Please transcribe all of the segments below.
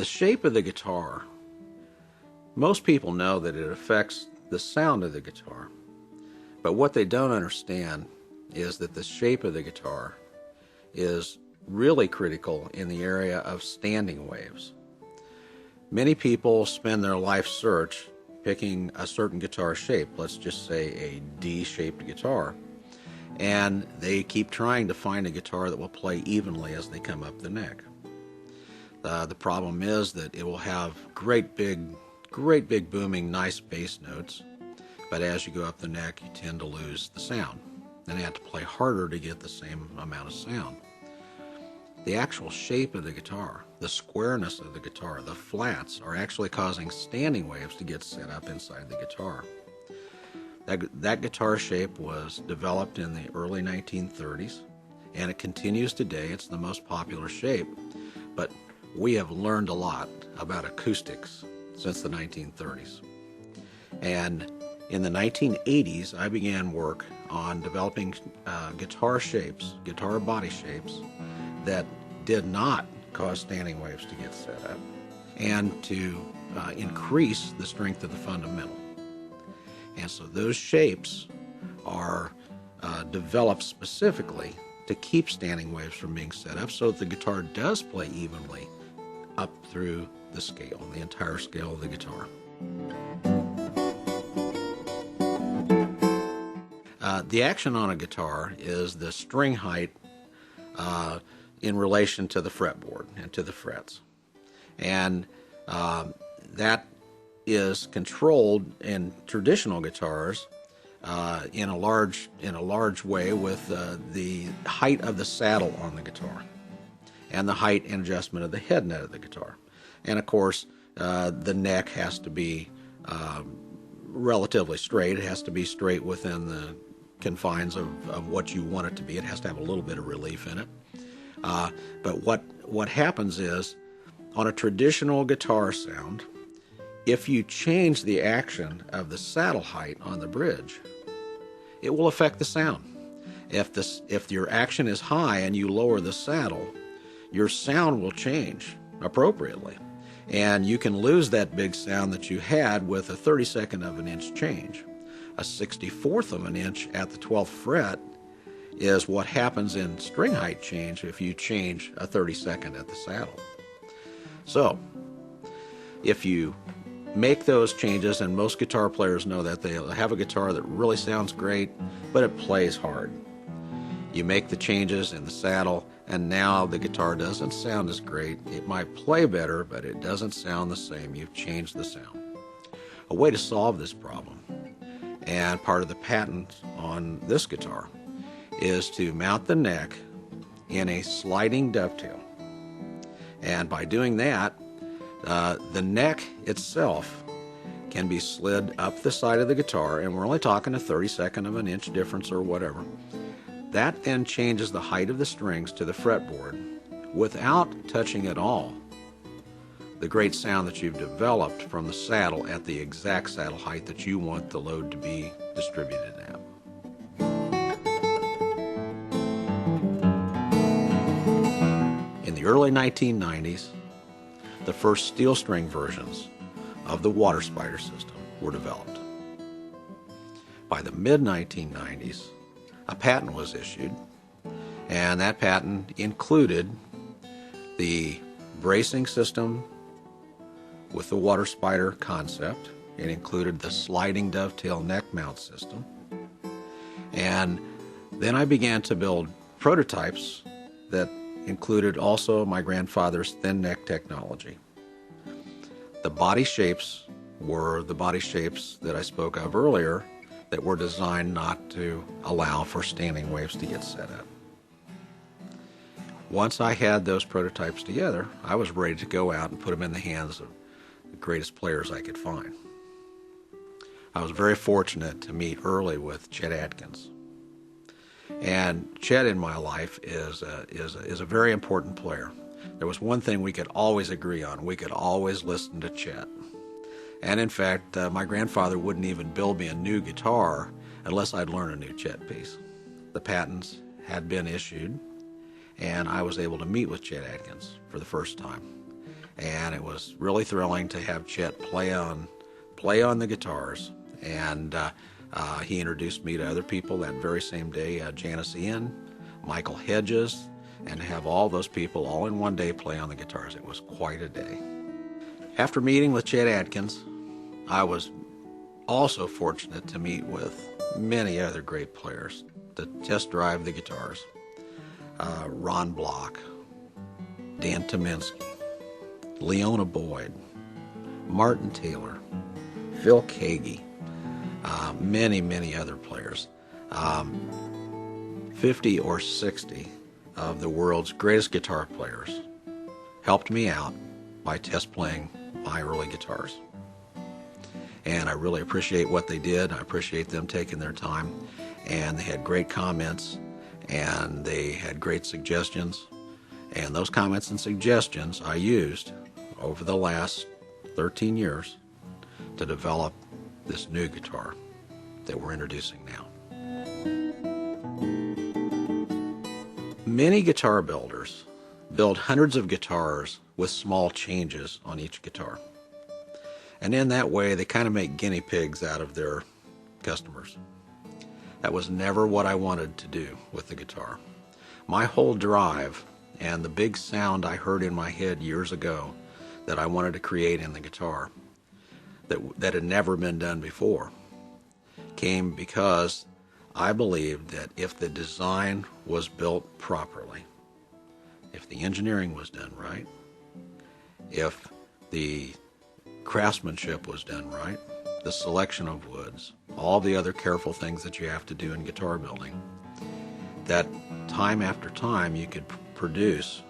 The shape of the guitar, most people know that it affects the sound of the guitar, but what they don't understand is that the shape of the guitar is really critical in the area of standing waves. Many people spend their life search picking a certain guitar shape, let's just say a D-shaped guitar, and they keep trying to find a guitar that will play evenly as they come up the neck. The problem is that it will have great big booming, nice bass notes, but as you go up the neck, you tend to lose the sound. Then you have to play harder to get the same amount of sound. The actual shape of the guitar, the squareness of the guitar, the flats are actually causing standing waves to get set up inside the guitar. That guitar shape was developed in the early 1930s, and it continues today. It's the most popular shape, but we have learned a lot about acoustics since the 1930s. And in the 1980s, I began work on developing guitar shapes, guitar body shapes, that did not cause standing waves to get set up, and to increase the strength of the fundamental. And so those shapes are developed specifically to keep standing waves from being set up so that the guitar does play evenly up through the scale, the entire scale of the guitar. The action on a guitar is the string height in relation to the fretboard and to the frets. And that is controlled in traditional guitars in a large way with the height of the saddle on the guitar and the height and adjustment of the head net of the guitar. And of course, the neck has to be relatively straight. It has to be straight within the confines of what you want it to be. It has to have a little bit of relief in it. But what happens is, on a traditional guitar sound, if you change the action of the saddle height on the bridge, it will affect the sound. If your action is high and you lower the saddle, your sound will change appropriately. And you can lose that big sound that you had with a 32nd of an inch change. A 64th of an inch at the 12th fret is what happens in string height change if you change a 32nd at the saddle. So, if you make those changes, and most guitar players know that, they have a guitar that really sounds great, but it plays hard. You make the changes in the saddle, and now the guitar doesn't sound as great. It might play better, but it doesn't sound the same. You've changed the sound. A way to solve this problem, and part of the patent on this guitar, is to mount the neck in a sliding dovetail. And by doing that, the neck itself can be slid up the side of the guitar, and we're only talking a 32nd of an inch difference or whatever. That then changes the height of the strings to the fretboard without touching at all the great sound that you've developed from the saddle at the exact saddle height that you want the load to be distributed at. In the early 1990s, the first steel string versions of the water spider system were developed. By the mid-1990s, a patent was issued, and that patent included the bracing system with the water spider concept. It included the sliding dovetail neck mount system. And then I began to build prototypes that included also my grandfather's thin neck technology. The body shapes were the body shapes that I spoke of earlier that were designed not to allow for standing waves to get set up. Once I had those prototypes together, I was ready to go out and put them in the hands of the greatest players I could find. I was very fortunate to meet early with Chet Atkins. And Chet in my life is a very important player. There was one thing we could always agree on. We could always listen to Chet. And in fact, my grandfather wouldn't even build me a new guitar unless I'd learn a new Chet piece. The patents had been issued, and I was able to meet with Chet Atkins for the first time. And it was really thrilling to have Chet play on the guitars. And he introduced me to other people that very same day, Janice Ian, Michael Hedges, and to have all those people all in one day play on the guitars. It was quite a day. After meeting with Chet Atkins, I was also fortunate to meet with many other great players to test drive the guitars. Ron Block, Dan Tominski, Leona Boyd, Martin Taylor, Phil Kagi, many other players. 50 or 60 of the world's greatest guitar players helped me out by test playing my early guitars. And I really appreciate what they did. I appreciate them taking their time. And they had great comments, and they had great suggestions. And those comments and suggestions I used over the last 13 years to develop this new guitar that we're introducing now. Many guitar builders build hundreds of guitars with small changes on each guitar. And in that way, they kind of make guinea pigs out of their customers. That was never what I wanted to do with the guitar. My whole drive and the big sound I heard in my head years ago that I wanted to create in the guitar that had never been done before came because I believed that if the design was built properly, if the engineering was done right, if the craftsmanship was done right, the selection of woods, all the other careful things that you have to do in guitar building, that time after time you could produce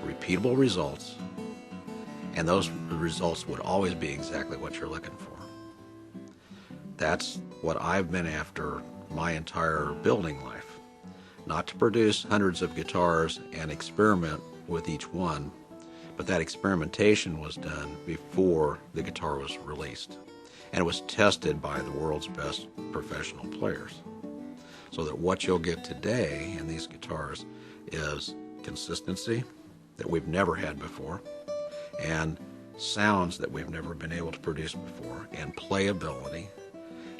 repeatable results, and those results would always be exactly what you're looking for. That's what I've been after my entire building life. Not to produce hundreds of guitars and experiment with each one, but that experimentation was done before the guitar was released. And it was tested by the world's best professional players. So that what you'll get today in these guitars is consistency that we've never had before, and sounds that we've never been able to produce before, and playability.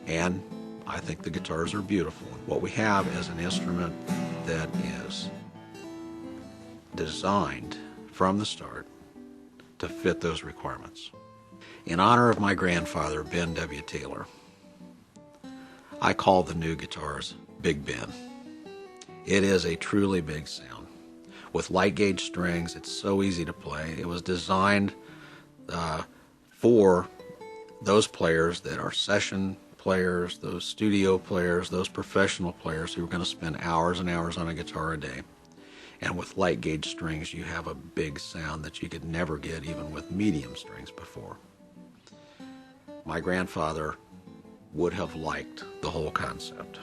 And I think the guitars are beautiful. What we have is an instrument that is designed from the start to fit those requirements. In honor of my grandfather, Ben W. Taylor, I call the new guitars Big Ben. It is a truly big sound. With light gauge strings, it's so easy to play. It was designed for those players that are session players, those studio players, those professional players who are going to spend hours and hours on a guitar a day. And with light gauge strings, you have a big sound that you could never get even with medium strings before. My grandfather would have liked the whole concept.